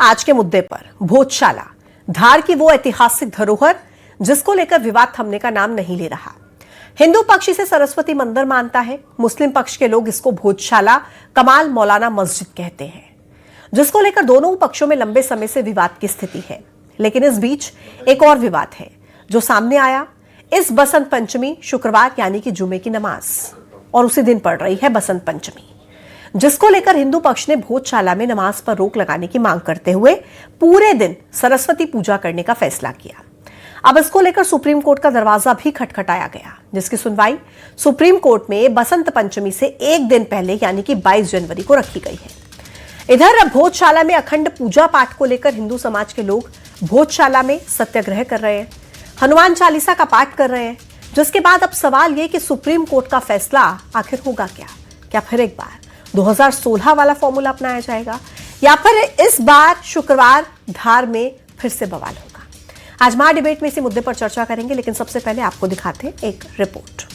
आज के मुद्दे पर, भोजशाला, धार की वो ऐतिहासिक धरोहर जिसको लेकर विवाद थमने का नाम नहीं ले रहा। हिंदू पक्ष इसे सरस्वती मंदिर मानता है, मुस्लिम पक्ष के लोग इसको भोजशाला, कमाल मौलाना मस्जिद कहते हैं, जिसको लेकर दोनों पक्षों में लंबे समय से विवाद की स्थिति है। लेकिन इस बीच एक और विवाद है जो सामने आया। इस बसंत पंचमी शुक्रवार यानी कि जुमे की नमाज और उसी दिन पड़ रही है बसंत पंचमी, जिसको लेकर हिंदू पक्ष ने भोजशाला में नमाज पर रोक लगाने की मांग करते हुए पूरे दिन सरस्वती पूजा करने का फैसला किया। अब इसको लेकर सुप्रीम कोर्ट का दरवाजा भी खटखटाया गया, जिसकी सुनवाई सुप्रीम कोर्ट में बसंत पंचमी से एक दिन पहले यानी कि 22 जनवरी को रखी गई है। इधर भोजशाला में अखंड पूजा पाठ को लेकर हिंदू समाज के लोग भोजशाला में सत्याग्रह कर रहे हैं, हनुमान चालीसा का पाठ कर रहे हैं, जिसके बाद अब सवाल यह कि सुप्रीम कोर्ट का फैसला आखिर होगा क्या फिर एक बार 2016 वाला फॉर्मूला अपनाया जाएगा या फिर इस बार शुक्रवार धार में फिर से बवाल होगा। आज महा डिबेट में इसी मुद्दे पर चर्चा करेंगे, लेकिन सबसे पहले आपको दिखाते हैं एक रिपोर्ट।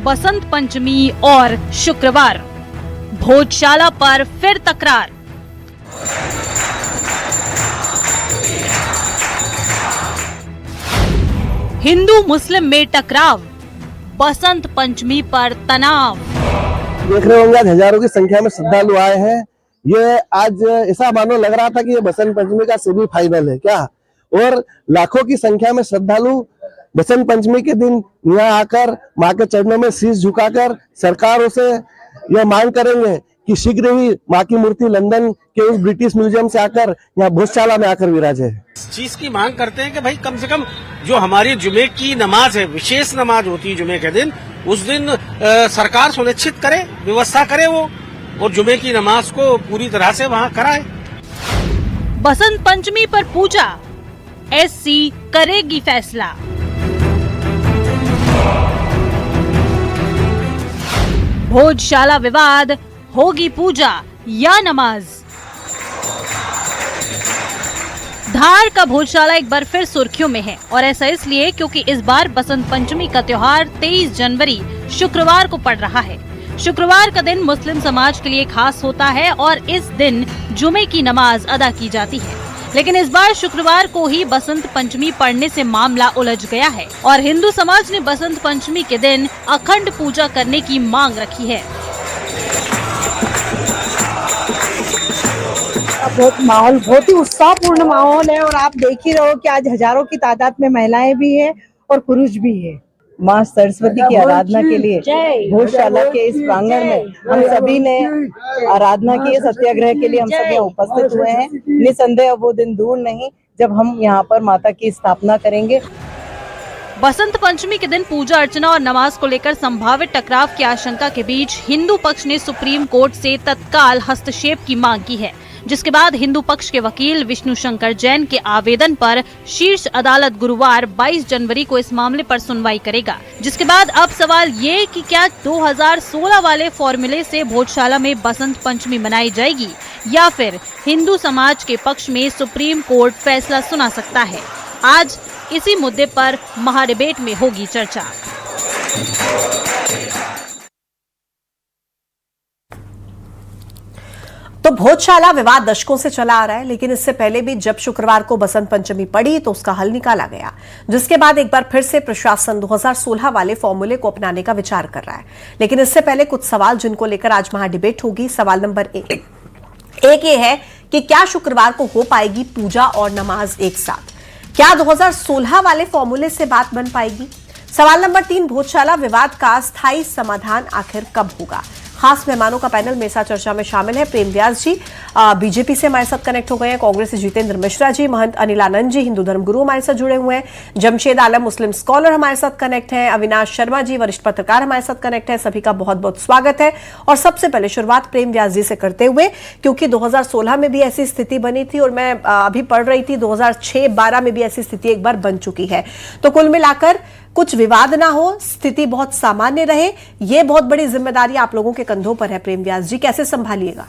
बसंत पंचमी और शुक्रवार, भोजशाला पर फिर तकरार। हिंदू मुस्लिम में टकराव, बसंत पंचमी पर तनाव। देख रहे होंगे आज हजारों की संख्या में श्रद्धालु आए हैं। ये आज ऐसा मानो लग रहा था कि ये बसंत पंचमी का सेमीफाइनल है क्या, और लाखों की संख्या में श्रद्धालु बसंत पंचमी के दिन यहाँ आकर माँ के चरणों में शीश झुकाकर सरकारों से यह मांग करेंगे कि शीघ्र ही माँ की मूर्ति लंदन के उस ब्रिटिश म्यूजियम से आकर यहाँ भोजशाला में आकर विराजे। इस चीज की मांग करते हैं कि भाई कम से कम जो हमारी जुमे की नमाज है, विशेष नमाज होती है जुमे के दिन, उस दिन सरकार सुनिश्चित करे, व्यवस्था करे वो, और जुमे की नमाज को पूरी तरह से वहाँ कराए। बसंत पंचमी पर पूजा, एससी करेगी फैसला। भोजशाला विवाद, होगी पूजा या नमाज। धार का भोजशाला एक बार फिर सुर्खियों में है, और ऐसा इसलिए क्योंकि इस बार बसंत पंचमी का त्योहार 23 जनवरी शुक्रवार को पड़ रहा है। शुक्रवार का दिन मुस्लिम समाज के लिए खास होता है और इस दिन जुमे की नमाज अदा की जाती है। लेकिन इस बार शुक्रवार को ही बसंत पंचमी पड़ने से मामला उलझ गया है और हिंदू समाज ने बसंत पंचमी के दिन अखंड पूजा करने की मांग रखी है। बहुत ही उत्साहपूर्ण माहौल है और आप देख ही रहो कि आज हजारों की तादाद में महिलाएं भी हैं और पुरुष भी हैं। माँ सरस्वती की आराधना के लिए भोजशाला के इस प्रांगण में हम सभी ने आराधना की, सत्याग्रह के लिए हम सब यहाँ उपस्थित हुए हैं। निसंदेह वो दिन दूर नहीं जब हम यहाँ पर माता की स्थापना करेंगे। बसंत पंचमी के दिन पूजा अर्चना और नमाज को लेकर संभावित टकराव की आशंका के बीच हिंदू पक्ष ने सुप्रीम कोर्ट से तत्काल हस्तक्षेप की मांग की है, जिसके बाद हिंदू पक्ष के वकील विष्णु शंकर जैन के आवेदन पर शीर्ष अदालत गुरुवार 22 जनवरी को इस मामले पर सुनवाई करेगा। जिसके बाद अब सवाल ये कि क्या 2016 वाले फॉर्मूले से भोजशाला में बसंत पंचमी मनाई जाएगी या फिर हिंदू समाज के पक्ष में सुप्रीम कोर्ट फैसला सुना सकता है। आज इसी मुद्दे पर महा डिबेट में होगी चर्चा। तो भोजशाला विवाद दशकों से चला आ रहा है, लेकिन इससे पहले भी जब शुक्रवार को बसंत पंचमी पड़ी तो उसका हल निकाला गया, जिसके बाद एक बार फिर से प्रशासन 2016 वाले फॉर्मूले को अपनाने का विचार कर रहा है। लेकिन इससे पहले कुछ सवाल जिनको लेकर आज महा डिबेट होगी। सवाल नंबर एक ये है कि क्या शुक्रवार को हो पाएगी पूजा और नमाज एक साथ? क्या 2016 वाले फॉर्मूले से बात बन पाएगी? सवाल नंबर 3, भोजशाला विवाद का स्थायी समाधान आखिर कब होगा? खास मेहमानों का पैनल में साथ चर्चा में शामिल है प्रेम व्यास जी, बीजेपी से हमारे साथ कनेक्ट हो गए हैं, कांग्रेस से जितेंद्र मिश्रा जी, महंत अनिलानंद जी, हिंदू धर्मगुरु हमारे साथ जुड़े हुए हैं, जमशेद आलम मुस्लिम स्कॉलर हमारे साथ कनेक्ट हैं, अविनाश शर्मा जी वरिष्ठ पत्रकार हमारे साथ कनेक्ट है। सभी का बहुत बहुत स्वागत है। और सबसे पहले शुरुआत प्रेम व्यास जी से करते हुए, क्योंकि 2016 में भी ऐसी स्थिति बनी थी और मैं अभी पढ़ रही थी 2006-12 में भी ऐसी स्थिति एक बार बन चुकी है। तो कुल मिलाकर कुछ विवाद ना हो, स्थिति बहुत सामान्य रहे, ये बहुत बड़ी जिम्मेदारी आप लोगों के कंधों पर है। प्रेम व्यास जी, कैसे संभालिएगा?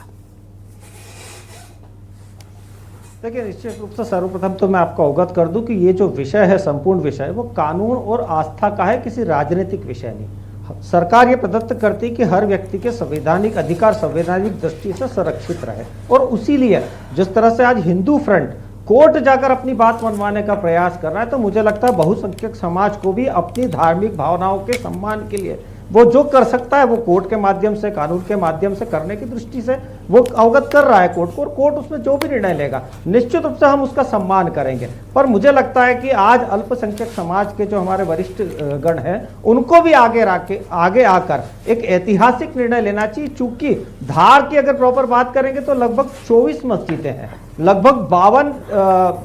देखिए, निश्चित रूप से सर्वप्रथम तो मैं आपको अवगत कर दूं कि ये जो विषय है, संपूर्ण विषय, वो कानून और आस्था का है, किसी राजनीतिक विषय नहीं। सरकार ये प्रदत्त करती कि हर व्यक्ति के संवैधानिक अधिकार संवैधानिक दृष्टि से संरक्षित रहे, और उसीलिए जिस तरह से आज हिंदू फ्रंट कोर्ट जाकर अपनी बात मनवाने का प्रयास कर रहा है, तो मुझे लगता है बहुसंख्यक समाज को भी अपनी धार्मिक भावनाओं के सम्मान के लिए वो जो कर सकता है वो कोर्ट के माध्यम से, कानून के माध्यम से करने की दृष्टि से वो अवगत कर रहा है कोर्ट को, और कोर्ट उसमें जो भी निर्णय लेगा निश्चित रूप से हम उसका सम्मान करेंगे। पर मुझे लगता है कि आज अल्पसंख्यक समाज के जो हमारे वरिष्ठ गण हैं उनको भी आगे आकर एक ऐतिहासिक निर्णय लेना चाहिए। चूंकि धार की अगर प्रॉपर बात करेंगे तो लगभग 24 मस्जिदें हैं, लगभग 52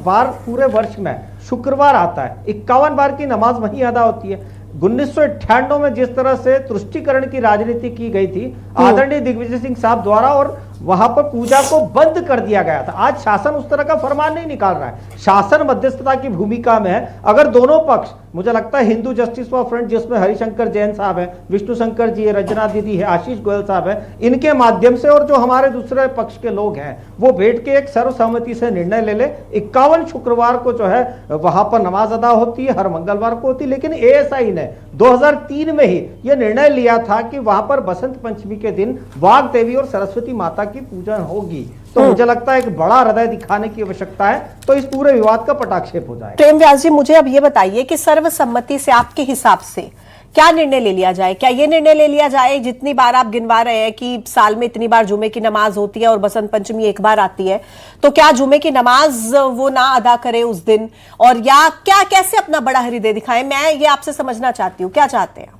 बार पूरे वर्ष में शुक्रवार आता है, 51 बार की नमाज वहीं अदा होती है। 1998 में जिस तरह से तुष्टीकरण की राजनीति की गई थी आदरणीय दिग्विजय सिंह साहब द्वारा, और वहां पर पूजा को बंद कर दिया गया था, आज शासन उस तरह का फरमान नहीं निकाल रहा है। शासन मध्यस्थता की भूमिका में है। अगर दोनों पक्ष, मुझे लगता है हिंदू जस्टिस फॉर फ्रंट जिसमें हरिशंकर जैन साहब है, विष्णु शंकर जी है, रंजना दीदी है, आशीष गोयल साहब है, इनके माध्यम से और जो हमारे दूसरे पक्ष के लोग हैं वो बैठ के एक सर्वसम्मति से निर्णय ले 51 शुक्रवार को जो है वहां पर नमाज अदा होती है, हर मंगलवार को होती है। लेकिन एएसआई ने 2003 में ही यह निर्णय लिया था कि वहां पर बसंत पंचमी के दिन वाग देवी और सरस्वती माता की पूजा होगी। तो मुझे लगता है एक बड़ा हृदय दिखाने की आवश्यकता है, तो इस पूरे विवाद का पटाक्षेप हो जाएगा। प्रेम व्यास जी, मुझे अब ये बताइए कि सर्वसम्मति से आपके हिसाब से क्या निर्णय ले लिया जाए? क्या ये निर्णय ले लिया जाए, जितनी बार आप गिनवा रहे हैं कि साल में इतनी बार जुमे की नमाज होती है और बसंत पंचमी एक बार आती है, तो क्या जुमे की नमाज वो ना अदा करे उस दिन, और या क्या कैसे अपना बड़ा हृदय दिखाएं? मैं ये आपसे समझना चाहती हूँ, क्या चाहते हैं?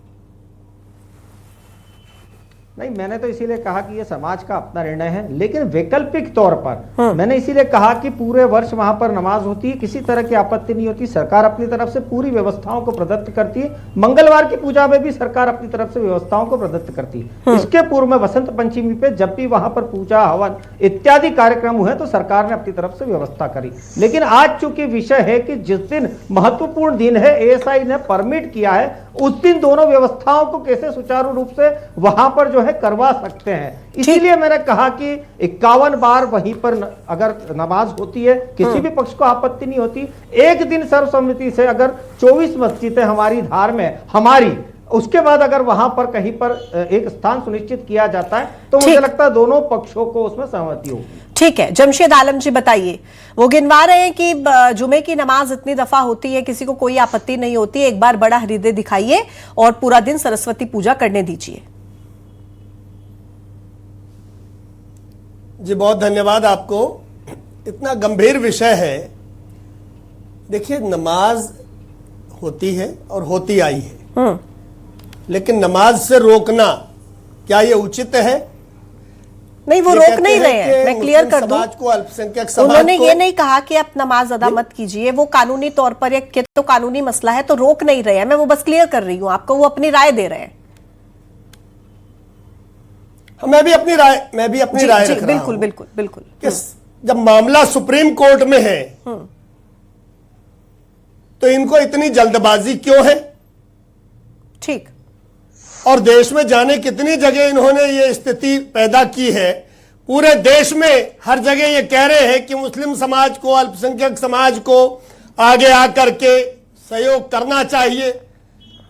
नहीं, मैंने तो इसीलिए कहा कि ये समाज का अपना निर्णय है, लेकिन वैकल्पिक तौर पर मैंने इसीलिए कहा कि पूरे वर्ष वहां पर नमाज होती है, किसी तरह की आपत्ति नहीं होती। सरकार अपनी तरफ से पूरी व्यवस्थाओं को प्रदत्त करती है। मंगलवार की पूजा में भी सरकार अपनी तरफ से व्यवस्थाओं को प्रदत्त करती है। इसके पूर्व में बसंत पंचमी पे जब भी वहां पर पूजा हवन इत्यादि कार्यक्रम हुए तो सरकार ने अपनी तरफ से व्यवस्था करी। लेकिन आज चूंकि विषय है कि जिस दिन महत्वपूर्ण दिन है, एएसआई ने परमिट किया है, उस दिन दोनों व्यवस्थाओं को कैसे सुचारू रूप से वहां पर जो है करवा सकते हैं। इसीलिए मैंने कहा कि 51 बार वहीं पर अगर नमाज होती है, किसी भी पक्ष को आपत्ति नहीं होती। एक दिन सर्वसम्मति से अगर 24 मस्जिदें हमारी धार में हमारी, उसके बाद अगर वहां पर कहीं पर एक स्थान सुनिश्चित किया जाता है तो मुझे लगता है दोनों पक्षों को उसमें सहमति होगी। ठीक है, जमशेद आलम जी बताइए, वो गिनवा रहे हैं कि जुमे की नमाज इतनी दफा होती है, किसी को कोई आपत्ति नहीं होती, एक बार बड़ा हृदय दिखाइए और पूरा दिन सरस्वती पूजा करने दीजिए। जी बहुत धन्यवाद आपको। इतना गंभीर विषय है। देखिए, नमाज होती है और होती आई है, लेकिन नमाज से रोकना क्या ये उचित है? नहीं, वो रोक नहीं रहे हैं, मैं क्लियर कर दूं। समाज को, अल्पसंख्यक समाज को, उन्होंने ये नहीं कहा कि आप नमाज अदा मत कीजिए, वो कानूनी तौर पर एक तो कानूनी मसला है, तो रोक नहीं रहे हैं। मैं वो बस क्लियर कर रही हूं आपको, वो अपनी राय दे रहे हैं। मैं भी अपनी राय रख रहा हूं। बिल्कुल बिल्कुल बिल्कुल। जब मामला सुप्रीम कोर्ट में है तो इनको इतनी जल्दबाजी क्यों है? ठीक। और देश में जाने कितनी जगह इन्होंने ये स्थिति पैदा की है। पूरे देश में हर जगह ये कह रहे हैं कि मुस्लिम समाज को, अल्पसंख्यक समाज को आगे आकर के सहयोग करना चाहिए।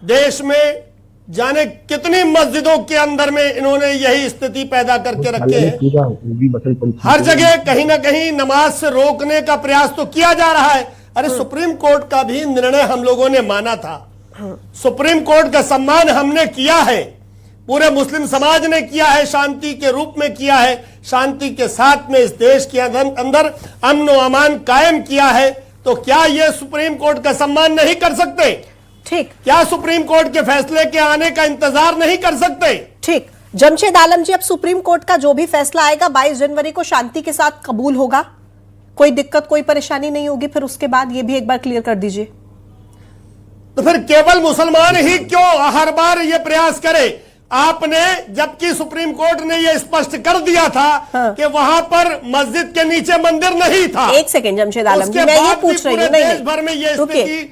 देश में जाने कितनी मस्जिदों के अंदर में इन्होंने यही स्थिति पैदा करके रखे हैं। हर जगह कहीं ना कहीं नमाज से रोकने का प्रयास तो किया जा रहा है। अरे सुप्रीम कोर्ट का भी निर्णय हम लोगों ने माना था, सुप्रीम कोर्ट का सम्मान हमने किया है, पूरे मुस्लिम समाज ने किया है, शांति के रूप में किया है, शांति के साथ में इस देश के अंदर अमन व अमान कायम किया है। तो क्या ये सुप्रीम कोर्ट का सम्मान नहीं कर सकते? ठीक। क्या सुप्रीम कोर्ट के फैसले के आने का इंतजार नहीं कर सकते? ठीक। जमशेद आलम जी, अब सुप्रीम कोर्ट का जो भी फैसला आएगा 22 जनवरी को शांति के साथ कबूल होगा, कोई दिक्कत कोई परेशानी नहीं होगी? फिर उसके बाद ये भी एक बार क्लियर कर दीजिए। तो फिर केवल मुसलमान ही क्यों हर बार ये प्रयास करे? आपने, जबकि सुप्रीम कोर्ट ने ये स्पष्ट कर दिया था कि वहां पर मस्जिद के नीचे मंदिर नहीं था। एक सेकंड जमशेद आलम जी, मैं ये पूछ रही हूँ,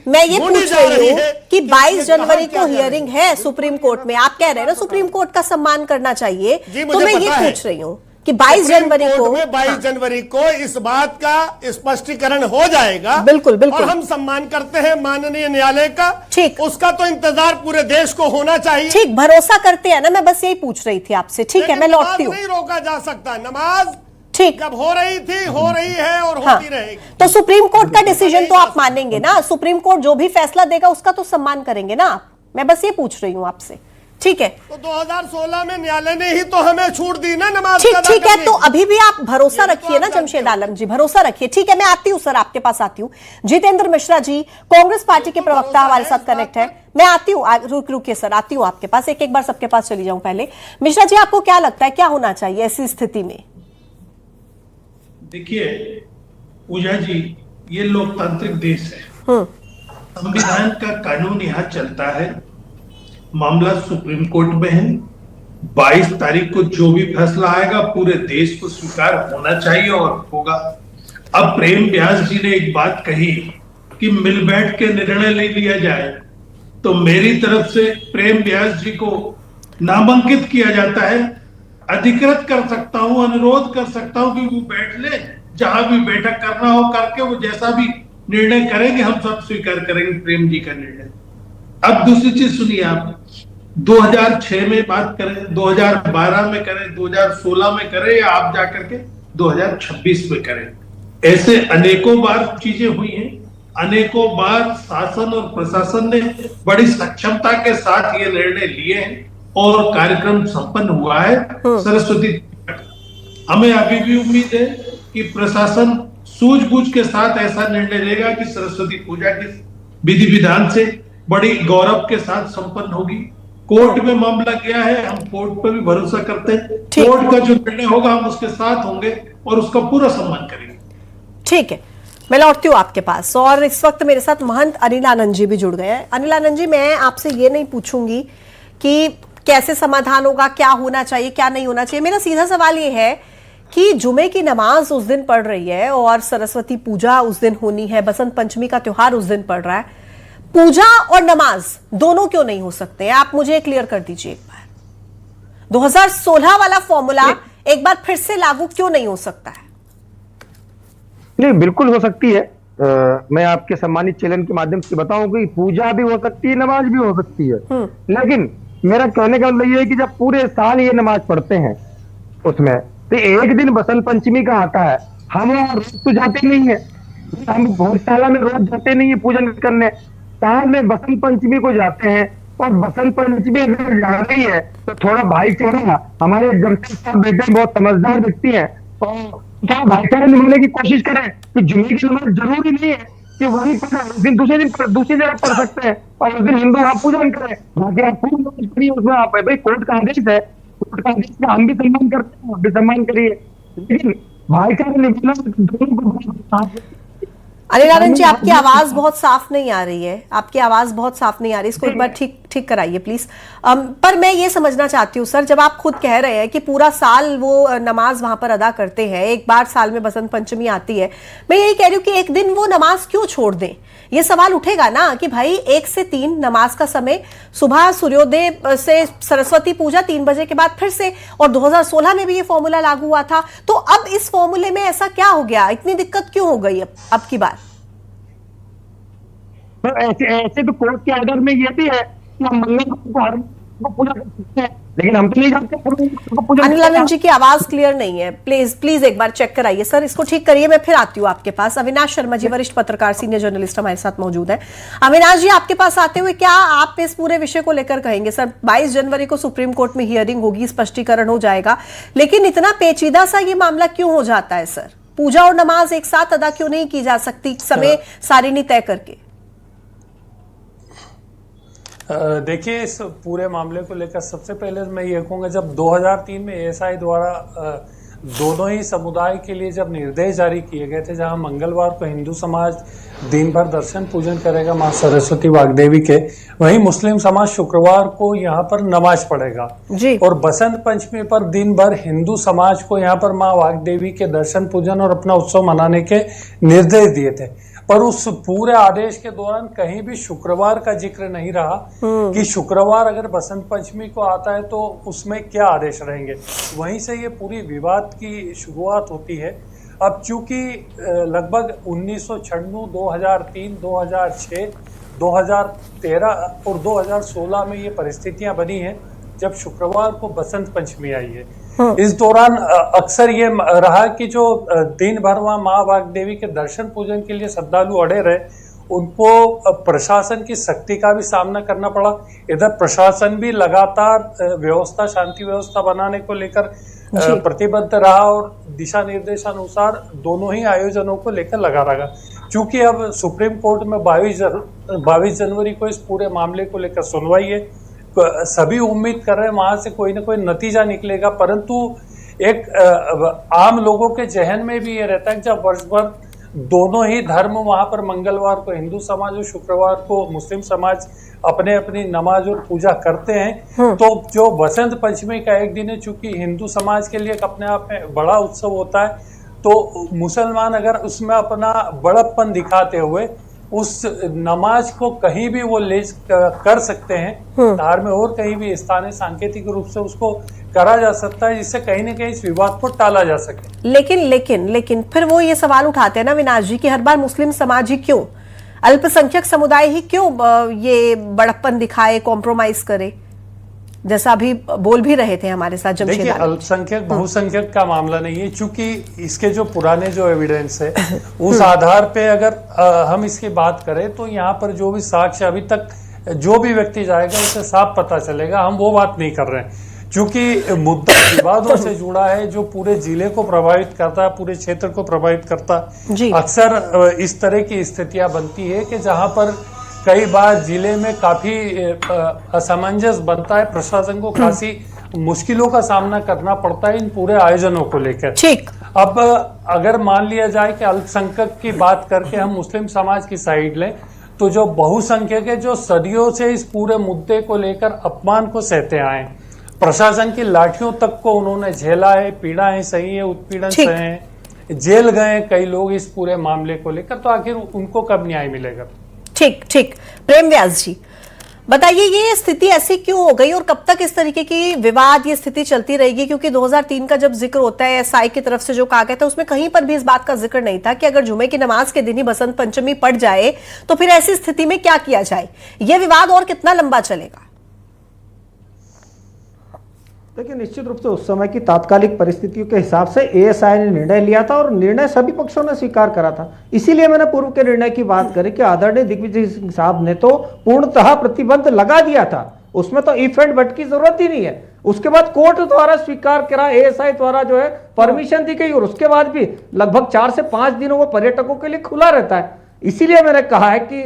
मैं ये पूछ रही हूँ कि 22 जनवरी को हियरिंग है सुप्रीम कोर्ट में, आप कह रहे हैं ना सुप्रीम कोर्ट का सम्मान करना चाहिए, तो मैं ये पूछ रही हूँ कि 22 जनवरी सुप्रीम को कोर्ट में 22 जनवरी को इस बात का स्पष्टीकरण हो जाएगा। बिल्कुल, बिल्कुल। और हम सम्मान करते हैं माननीय न्यायालय का। ठीक। उसका तो इंतजार पूरे देश को होना चाहिए। ठीक, भरोसा करते हैं ना, मैं बस यही पूछ रही थी आपसे। ठीक है, लेकिन मैं लौटती हूँ। नमाज नहीं रोका जा सकता। नमाज ठीक, जब हो रही थी, हो रही है और हाँ, होती रहेगी। तो सुप्रीम कोर्ट का डिसीजन तो आप मानेंगे ना? सुप्रीम कोर्ट जो भी फैसला देगा उसका तो सम्मान करेंगे ना आप? मैं बस ये पूछ रही हूँ आपसे। ठीक है, तो 2016 में न्यायालय ने ही तो हमें छूट दी ना नमाज ठीक, अदा ठीक है। करने तो की। अभी भी आप भरोसा ये तो रखिए आप ना जानते जमशेद हो। आलम जी, भरोसा रखिए। ठीक है, मैं आती हूँ सर, आपके पास आती हूँ। जितेंद्र मिश्रा जी, कांग्रेस पार्टी के प्रवक्ता हमारे साथ कनेक्ट है। मैं आती हूँ, रुकिए सर, आती हूँ आपके पास। एक एक बार सबके पास चली जाऊं पहले। मिश्रा जी, आपको क्या लगता है क्या होना चाहिए ऐसी स्थिति में? देखिए पूजा जी, ये लोकतांत्रिक देश है, संविधान का कानून यहाँ चलता है, मामला सुप्रीम कोर्ट में है। 22 तारीख को जो भी फैसला आएगा पूरे देश को स्वीकार होना चाहिए और होगा। अब प्रेम व्यास जी ने एक बात कही कि मिल बैठ के निर्णय ले लिया जाए, तो मेरी तरफ से प्रेम व्यास जी को नामांकित किया जाता है, अधिकृत कर सकता हूं, अनुरोध कर सकता हूं कि वो बैठ ले, जहां भी बैठक करना हो करके, वो जैसा भी निर्णय करेंगे हम सब स्वीकार करेंगे प्रेम जी का निर्णय। अब दूसरी चीज सुनिए आप, 2006 में बात करें, 2012 में करें, 2016 में करें, या आप जाकर के 2026 में करें, ऐसे अनेकों बार चीजें हुई हैं। अनेकों बार शासन और प्रशासन ने बड़ी सक्षमता के साथ ये निर्णय लिए हैं और कार्यक्रम संपन्न हुआ है। सरस्वती, हमें अभी भी उम्मीद है कि प्रशासन सूझबूझ के साथ ऐसा निर्णय लेगा कि सरस्वती पूजा की विधि विधान से बड़ी गौरव के साथ संपन्न होगी। कोर्ट में मामला गया है, हम कोर्ट पर भी भरोसा करते हैं। कोर्ट का जो निर्णय होगा हम उसके साथ होंगे और उसका पूरा सम्मान करेंगे। ठीक है, मैं लौटती हूँ आपके पास। और इस वक्त मेरे साथ महंत अनिल आनंद जी भी जुड़ गए हैं। अनिल आनंद जी, मैं आपसे ये नहीं पूछूंगी कि कैसे समाधान होगा, क्या होना चाहिए, क्या नहीं होना चाहिए। मेरा सीधा सवाल ये है कि जुमे की नमाज उस दिन पढ़ रही है और सरस्वती पूजा उस दिन होनी है, बसंत पंचमी का त्योहार उस दिन पड़ रहा है, पूजा और नमाज दोनों क्यों नहीं हो सकते हैं? आप मुझे क्लियर कर दीजिए एक बार। 2016 वाला फॉर्मूला एक बार फिर से लागू क्यों नहीं हो सकता है? नहीं, बिल्कुल हो सकती है। मैं आपके सम्मानित चैनल के माध्यम से बताऊं कि पूजा भी हो सकती है, नमाज भी हो सकती है। लेकिन मेरा कहने का मतलब ये है कि जब पूरे साल ये नमाज पढ़ते हैं उसमें तो एक दिन बसंत पंचमी का आता है, हम रोज तो जाते नहीं है, हम गौशाला में रोज जाते नहीं है पूजन करने, साल में बसंत पंचमी को जाते हैं। और बसंत पंचमी अगर जा रही है तो थोड़ा भाईचारा, हमारे जमशेद साहब बेटे बहुत समझदार व्यक्ति हैं, और क्या भाईचारा निभाने की कोशिश करें कि जुमे की नमाज जरूरी नहीं है कि वही पढ़े, उस दिन दूसरे दिन दूसरी जगह पढ़ सकते हैं और उस दिन हिंदू आप पूजन करें, बाकी आप पूरी नमाज पढ़िए। उसमें आप भाई कोर्ट का आदेश है, कोर्ट का आदेश का हम भी सम्मान करते हैं, आप भी सम्मान करिए, लेकिन भाईचारा निभाना दोनों को। अनिल आनंद जी, आपकी आवाज बहुत साफ नहीं आ रही है, आपकी आवाज बहुत साफ नहीं आ रही, इसको एक बार ठीक कराइए प्लीज। पर मैं ये समझना चाहती हूँ सर, जब आप खुद कह रहे हैं कि पूरा साल वो नमाज वहां पर अदा करते हैं, एक बार साल में बसंत पंचमी आती है, मैं यही कह रही हूँ कि एक दिन वो नमाज क्यों छोड़ दें? ये सवाल उठेगा ना कि भाई 1 से 3 नमाज का समय, सुबह सूर्योदय से सरस्वती पूजा 3 बजे के बाद फिर से, और 2016 में भी ये फॉर्मूला लागू हुआ था, तो अब इस फॉर्मूले में ऐसा क्या हो गया, इतनी दिक्कत क्यों हो गई अब की बार? ऐसे तो कोर्ट के ऑर्डर में ये भी है कि हम मंगलवार को पूजा कर सकते हैं, लेकिन हम तो नहीं जानते। अनिल आनंद जी की आवाज क्लियर नहीं है, प्लीज एक बार चेक कराइए सर, इसको ठीक करिए। मैं फिर आती हूँ आपके पास। अविनाश शर्मा जी, वरिष्ठ पत्रकार, सीनियर जर्नलिस्ट हमारे साथ मौजूद है। अविनाश जी, आपके पास आते हुए क्या आप इस पूरे विषय को लेकर कहेंगे? सर, 22 जनवरी को सुप्रीम कोर्ट में हियरिंग होगी, स्पष्टीकरण हो जाएगा, लेकिन इतना पेचीदा सा ये मामला क्यों हो जाता है सर? पूजा और नमाज एक साथ अदा क्यों नहीं की जा सकती, समय सारिणी तय करके? देखिए, इस पूरे मामले को लेकर सबसे पहले मैं ये कहूँगा, जब 2003 में एएसआई द्वारा दोनों ही समुदाय के लिए जब निर्देश जारी किए गए थे, जहां मंगलवार को हिंदू समाज दिन भर दर्शन पूजन करेगा मां सरस्वती वाग्देवी के, वहीं मुस्लिम समाज शुक्रवार को यहां पर नमाज पढ़ेगा जी। और बसंत पंचमी पर दिन भर हिंदू समाज को यहां पर मां वाग्देवी के दर्शन पूजन और अपना उत्सव मनाने के निर्देश दिए थे। पर उस पूरे आदेश के दौरान कहीं भी शुक्रवार का जिक्र नहीं रहा कि शुक्रवार अगर बसंत पंचमी को आता है तो उसमें क्या आदेश रहेंगे। वहीं से ये पूरी विवाद की शुरुआत होती है। अब चूंकि लगभग 1996, 2003, 2006, 2013 और 2016 में ये परिस्थितियां बनी हैं जब शुक्रवार को बसंत पंचमी आई है। इस दौरान अक्सर ये रहा कि जो दिन भर वहां माँ वाग्देवी के दर्शन पूजन के लिए श्रद्धालु अड़े रहे, उनको प्रशासन की सख्ती का भी सामना करना पड़ा। इधर प्रशासन भी लगातार व्यवस्था, शांति व्यवस्था बनाने को लेकर प्रतिबद्ध रहा और दिशा निर्देशानुसार दोनों ही आयोजनों को लेकर लगा रहा। चूंकि अब सुप्रीम कोर्ट में 22 जनवरी को इस पूरे मामले को लेकर सुनवाई है, सभी उम्मीद कर रहे हैं वहां से कोई ना कोई नतीजा निकलेगा, परंतु एक आम लोगों के जहन में भी ये रहता है कि जब वर्ष भर दोनों ही धर्म वहां पर मंगलवार को हिंदू समाज और शुक्रवार को मुस्लिम समाज अपने अपनी नमाज और पूजा करते हैं, तो जो बसंत पंचमी का एक दिन है, चूंकि हिंदू समाज के लिए अपने आप में बड़ा उत्सव होता है, तो मुसलमान अगर उसमें अपना बड़प्पन दिखाते हुए उस नमाज को कहीं भी वो ले कर सकते हैं, धार में और कहीं भी स्थानीय सांकेतिक रूप से उसको करा जा सकता है, जिससे कहीं ना कहीं इस विवाद को टाला जा सके। लेकिन फिर वो ये सवाल उठाते हैं ना विनाश जी कि हर बार मुस्लिम समाज ही क्यों, अल्पसंख्यक समुदाय ही क्यों ये बड़प्पन दिखाए, कॉम्प्रोमाइज करे, जैसा अभी बोल भी रहे थे हमारे साथ जमशेद। देखिए, अल्पसंख्यक बहुसंख्यक का मामला नहीं है, चूंकि इसके जो पुराने जो एविडेंस है उस आधार पे अगर हम इसकी बात करें तो यहाँ पर जो भी साक्ष्य अभी तक जो भी व्यक्ति जाएगा उसे साफ पता चलेगा। हम वो बात नहीं कर रहे हैं, चूंकि मुद्दा विवादों से जुड़ा है जो पूरे जिले को प्रभावित करता है, पूरे क्षेत्र को प्रभावित करता है। अक्सर इस तरह की स्थितियां बनती है कि जहां पर कई बार जिले में काफी असमंजस बनता है, प्रशासन को खासी मुश्किलों का सामना करना पड़ता है इन पूरे आयोजनों को लेकर। ठीक, अब अगर मान लिया जाए कि अल्पसंख्यक की बात करके हम मुस्लिम समाज की साइड लें, तो जो बहुसंख्यक है, जो सदियों से इस पूरे मुद्दे को लेकर अपमान को सहते आए, प्रशासन की लाठियों तक को उन्होंने झेला है, पीड़ाएं सही है, उत्पीड़न सहे हैं, जेल गए कई लोग इस पूरे मामले को लेकर, तो आखिर उनको कब न्याय मिलेगा। ठीक, प्रेम व्यास जी बताइए, ये स्थिति ऐसी क्यों हो गई और कब तक इस तरीके की विवाद, ये स्थिति चलती रहेगी? क्योंकि 2003 का जब जिक्र होता है एसआई की तरफ से जो कहा गया था, उसमें कहीं पर भी इस बात का जिक्र नहीं था कि अगर जुमे की नमाज के दिन ही बसंत पंचमी पड़ जाए तो फिर ऐसी स्थिति में क्या किया जाए। यह विवाद और कितना लंबा चलेगा? देखिए, निश्चित रूप से उस समय की तात्कालिक परिस्थितियों के हिसाब से एएसआई ने निर्णय लिया था और निर्णय सभी पक्षों ने स्वीकार करा था। इसीलिए मैंने पूर्व के निर्णय की बात करी कि आदरणीय दिग्विजय सिंह साहब ने तो पूर्णतः प्रतिबंध लगा दिया था, उसमें तो इफ एंड बट की जरूरत ही नहीं है। उसके बाद कोर्ट द्वारा स्वीकार करा, एएसआई द्वारा जो है परमिशन दी गई और उसके बाद भी लगभग 4 से 5 दिनों वो पर्यटकों के लिए खुला रहता है। इसीलिए मैंने कहा है कि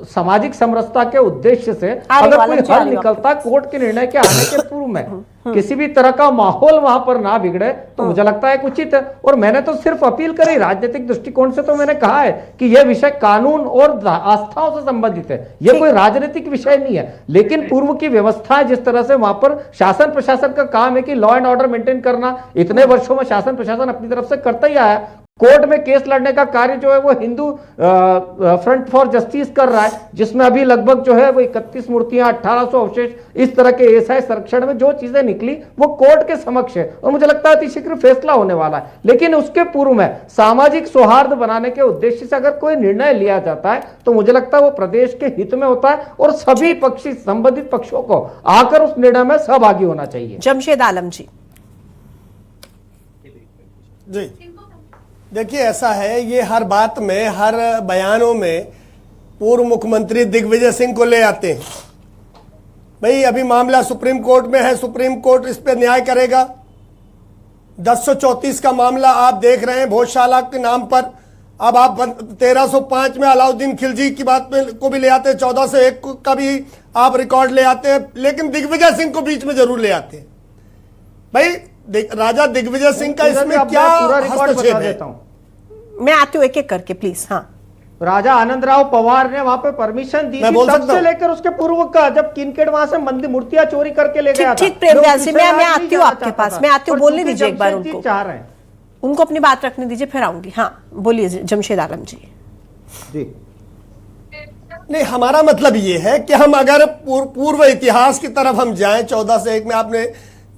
सामाजिक समरसता के उद्देश्य से अगर कोई हल निकलता कोर्ट के निर्णय के आने के पूर्व में किसी भी तरह का माहौल वहां पर ना बिगड़े, तो मुझे लगता है उचित है। और मैंने तो सिर्फ अपील करी, राजनीतिक दृष्टिकोण से तो मैंने कहा है कि यह विषय कानून और आस्थाओं से संबंधित है, यह कोई राजनीतिक विषय नहीं है। लेकिन पूर्व की व्यवस्था जिस तरह से वहां पर शासन प्रशासन का काम है कि लॉ एंड ऑर्डर मेंटेन करना, इतने वर्षों में शासन प्रशासन अपनी तरफ से करता ही आया। कोर्ट में केस लड़ने का कार्य जो है वो हिंदू फ्रंट फॉर जस्टिस कर रहा है, जिसमें अभी लगभग जो है वो 31 मूर्तियां, 1800 अवशेष, इस तरह के एएसआई संरक्षण में जो चीजें निकली वो कोर्ट के समक्ष है और मुझे लगता है अतिशीघ्र फैसला होने वाला है। लेकिन उसके पूर्व में सामाजिक सौहार्द बनाने के उद्देश्य से अगर कोई निर्णय लिया जाता है तो मुझे लगता है वो प्रदेश के हित में होता है और सभी पक्षी संबंधित पक्षों को आकर उस निर्णय में सहभागी होना चाहिए। जमशेद आलम जी। देखिए, ऐसा है, ये हर बात में, हर बयानों में पूर्व मुख्यमंत्री दिग्विजय सिंह को ले आते हैं। भाई अभी मामला सुप्रीम कोर्ट में है, सुप्रीम कोर्ट इस पे न्याय करेगा। 1034 का मामला आप देख रहे हैं भोजशाला के नाम पर। अब आप 1305 में अलाउद्दीन खिलजी की बात को भी ले आते हैं, 1401 का भी आप रिकॉर्ड ले आते हैं, लेकिन दिग्विजय सिंह को बीच में जरूर ले आते हैं। भाई राजा दिग्विजय सिंह का इसमें क्या हस्तक्षेप है? मैं आती हूँ एक एक करके प्लीज। हाँ, राजा आनंदराव पवार ने वहां पे परमिशन दी थी, तब से लेकर उसके पूर्व का, जब किनकेड वहां से मंदिर मूर्तियां चोरी करके ले गया था। ठीक, प्रेम व्यास जी, मैं आती हूँ आपके पास, मैं आती हूँ, बोलने दीजिए एक बार उनको। चाह रहे हैं उनको अपनी बात रखने दीजिए, फिर आऊंगी। हाँ बोलिए जमशेद आलम जी। जी नहीं, हमारा मतलब ये है कि हम अगर पूर्व इतिहास की तरफ हम जाएं, 14 से 1 में आपने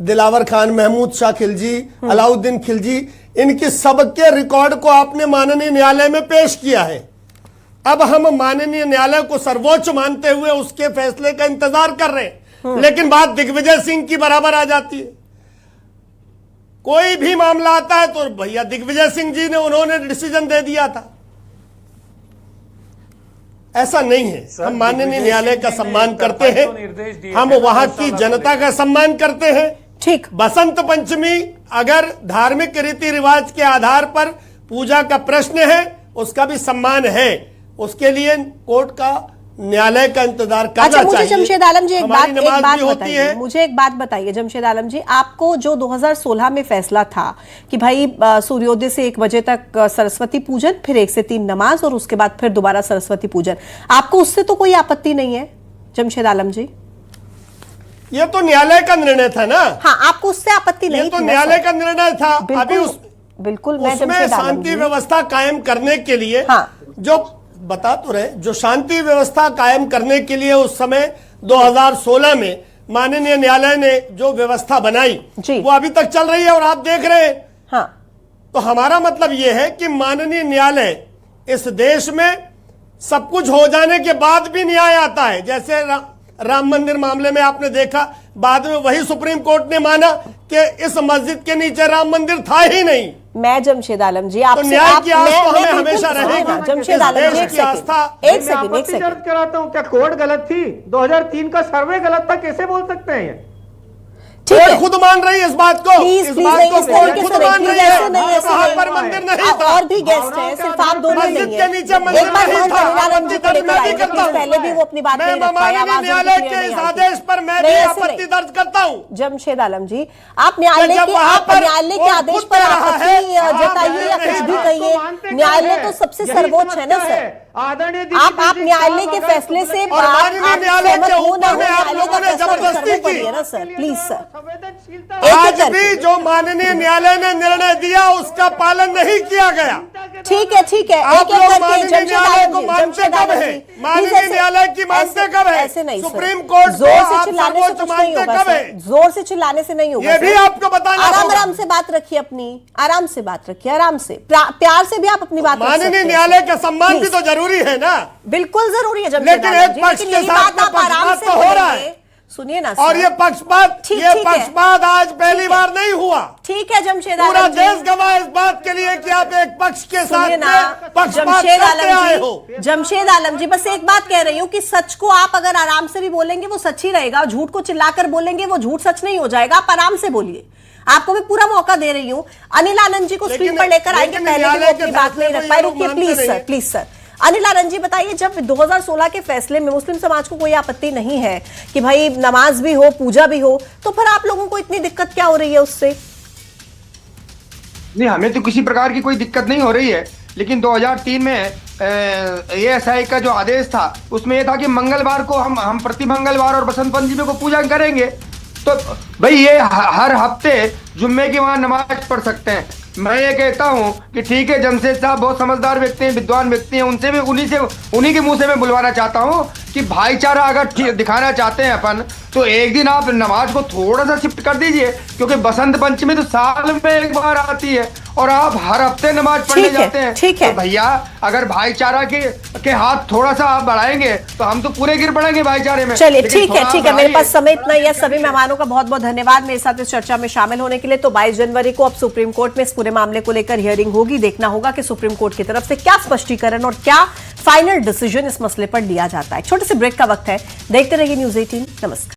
दिलावर खान, महमूद शाह खिलजी, अलाउद्दीन खिलजी, इनकी सबके रिकॉर्ड को आपने माननीय न्यायालय में पेश किया है। अब हम माननीय न्यायालय को सर्वोच्च मानते हुए उसके फैसले का इंतजार कर रहे हैं, लेकिन बात दिग्विजय सिंह की बराबर आ जाती है। कोई भी मामला आता है तो भैया दिग्विजय सिंह जी ने उन्होंने डिसीजन दे दिया था। ऐसा नहीं है। हम माननीय न्यायालय का सम्मान करते हैं, हम वहां की जनता का सम्मान करते हैं। ठीक। बसंत पंचमी अगर धार्मिक रीति रिवाज के आधार पर पूजा का प्रश्न है, उसका भी सम्मान है। उसके लिए कोर्ट का, न्यायालय का इंतजार करना चाहिए। मुझे जमशेद आलम जी एक बात बताइए, मुझे एक बात बताइए जमशेद आलम जी, आपको जो 2016 में फैसला था कि भाई सूर्योदय से 1 बजे तक सरस्वती पूजन, फिर 1 से 3 नमाज और उसके बाद फिर दोबारा सरस्वती पूजन, आपको उससे तो कोई आपत्ति नहीं है जमशेद आलम जी? ये तो न्यायालय का निर्णय था ना। हाँ, आपको उससे आपत्ति नहीं थी? तो न्यायालय का निर्णय था। अभी बिल्कुल उसमें शांति व्यवस्था कायम करने के लिए, जो बता तो रहे, जो शांति व्यवस्था कायम करने के लिए उस समय 2016 में माननीय न्यायालय ने जो व्यवस्था बनाई वो अभी तक चल रही है और आप देख रहे हैं। हाँ। तो हमारा मतलब ये है कि माननीय न्यायालय, इस देश में सब कुछ हो जाने के बाद भी न्याय आता है। जैसे राम मंदिर मामले में आपने देखा, बाद में वही सुप्रीम कोर्ट ने माना कि इस मस्जिद के नीचे राम मंदिर था ही नहीं। मैं जमशेद आलम जी आपसे, न्याय की आस्था हमें हमेशा रहेगी। जमशेद आलम जी एक सेकंड कराता हूँ, क्या कोर्ट गलत थी? 2003 का सर्वे गलत था, कैसे बोल सकते हैं ये? कोर्ट खुद मान रही है इस बात को। इस बात को कोर्ट खुद मान रही है। वहाँ पर मंदिर नहीं था, और भी गेस्ट हैं, सिर्फ आप दोनों नहीं मस्जिद के नीचे मंदिर नहीं था। पहले भी वो अपनी बात नहीं रख पाए। न्यायालय के इस आदेश पर मैं भी आपत्ति दर्ज करता हूँ। जमशेद आलम जी, आप न्यायालय के आदेश पर आपत्ति जताइए या कुछ भी कहिए, न्यायालय तो सबसे सर्वोच्च है ना सर। आप न्यायालय के फैसले से न्यायालय के ऊपर में आप लोगों ने जबरदस्ती की ना सर, प्लीज सर। आज भी जो माननीय न्यायालय ने निर्णय दिया उसका पालन नहीं किया गया। ठीक है, ठीक है। आप लोग माननीय न्यायालय को मानते कब है? माननीय न्यायालय की मानते कब है? ऐसे नहीं, सुप्रीम कोर्ट जोर से चिल्लाने से कुछ नहीं होगा सर, जोर से चिल्लाने से नहीं होगा। ये भी आपको बताना होगा। आराम से बात रखिए अपनी, आराम से बात रखिए, आराम से, प्यार से भी आप अपनी बात। माननीय न्यायालय का सम्मान भी तो जरूरी है ना। बिल्कुल जरूरी है, लेकिन एक पक्ष के साथ पक्षपात तो हो रहा है। सुनिए ना और ये पक्षपात आज पहली बार नहीं हुआ। ठीक है जमशेद पूरा आलम जी, देश गवाह इस बात के लिए कि आप एक पक्ष के साथ पक्षपात जमशेद करते आए हो। जमशेद आलम जी, बस एक बात कह रही हूँ कि सच को आप अगर आराम से भी बोलेंगे वो सच ही रहेगा, झूठ को चिल्लाकर बोलेंगे वो झूठ सच नहीं हो जाएगा। आप आराम से बोलिए, आपको मैं पूरा मौका दे रही हूँ। अनिल आनंद जी को स्क्रीन पर लेकर आएंगे, पहले भी अपनी बात नहीं रख पाए। रुकिए please sir, please sir. Anil Anand ji बताइए, जब 2016 के फैसले में मुस्लिम समाज को कोई आपत्ति नहीं है कि भाई नमाज भी हो, पूजा भी हो, तो फिर आप लोगों को इतनी दिक्कत क्या हो रही है उससे? नहीं, हमें तो किसी प्रकार की कोई दिक्कत नहीं हो रही है, लेकिन 2003 में ASI का जो आदेश था उसमें यह था कि मंगलवार को हम प्रति मंगलवार और बसंत पंचमी को पूजा करेंगे। तो भाई ये हर हफ्ते जुम्मे की वहां नमाज पढ़ सकते हैं। मैं ये कहता हूं कि ठीक है, जमशेद साहब बहुत समझदार व्यक्ति हैं, विद्वान व्यक्ति हैं, उनसे भी उन्हीं के मुंह से मैं बुलवाना चाहता हूं कि भाईचारा अगर दिखाना चाहते हैं अपन, तो एक दिन आप नमाज को थोड़ा सा शिफ्ट कर दीजिए, क्योंकि बसंत पंचमी तो साल में एक बार आती है और आप हर हफ्ते नमाज पढ़ने जाते हैं। ठीक है तो भैया, अगर भाईचारा के हाथ थोड़ा सा आप बढ़ाएंगे तो हम तो पूरे गिर पड़ेंगे भाईचारे में। चलिए ठीक है, ठीक है, मेरे पास समय इतना ही है। सभी मेहमानों का बहुत बहुत धन्यवाद मेरे साथ इस चर्चा में शामिल होने के लिए। तो 22 जनवरी को अब सुप्रीम कोर्ट में इस पूरे मामले को लेकर हियरिंग होगी। देखना होगा कि सुप्रीम कोर्ट की तरफ से क्या स्पष्टीकरण और क्या फाइनल डिसीजन इस मसले पर लिया जाता है। छोटे से ब्रेक का वक्त है, देखते रहिए न्यूज़ 18। नमस्कार।